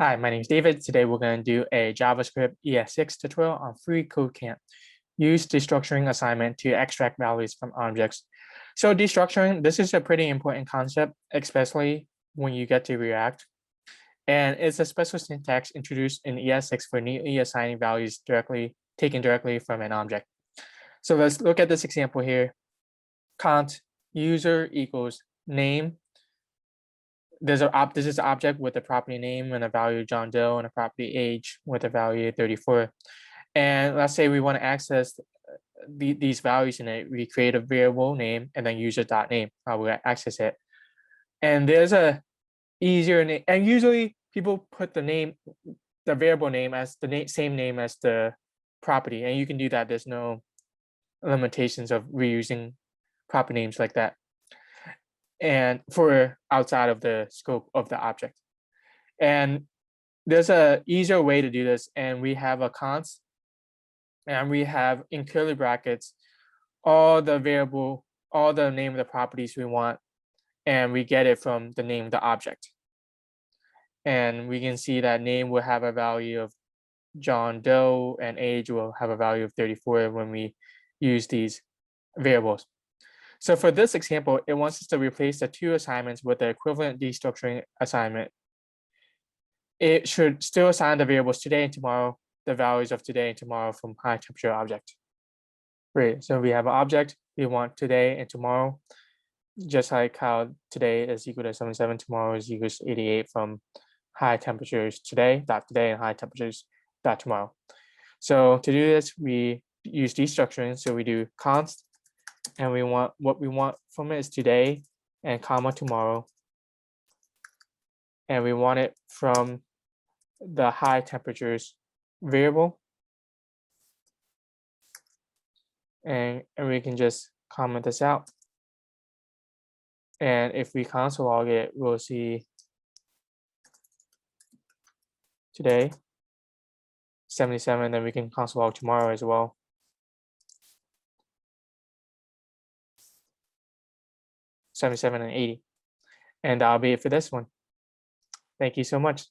Hi, my name is David. Today we're going to do a JavaScript ES6 tutorial on freeCodeCamp. Use destructuring assignment to extract values from objects. So destructuring, this is a pretty important concept, especially when you get to React. And it's a special syntax introduced in ES6 for neatly assigning values taken directly from an object. So let's look at this example here. Const user equals name. This is an object with a property name and a value John Doe and a property age with a value 34. And let's say we want to access these values in it. We create a variable name and then user.name. We access it. And there's a easier name. And usually people put the variable name as the same name as the property. And you can do that. There's no limitations of reusing property names like that. And for outside of the scope of the object. And there's a easier way to do this. And we have a const, and we have in curly brackets all the name of the properties we want, and we get it from the name of the object. And we can see that name will have a value of John Doe and age will have a value of 34 when we use these variables. So for this example, it wants us to replace the two assignments with the equivalent destructuring assignment. It should still assign the variables today and tomorrow, the values of today and tomorrow from high temperature object. Great, so we have an object, we want today and tomorrow, just like how today is equal to 77, tomorrow is equal to 88 from high temperatures today, and high temperatures, tomorrow. So to do this, we use destructuring, so we do const, and what we want from it is today and comma tomorrow. And we want it from the high temperatures variable. And we can just comment this out. And if we console log it, we'll see today 77, then we can console log tomorrow as well. 77 and 80. And that'll be it for this one. Thank you so much.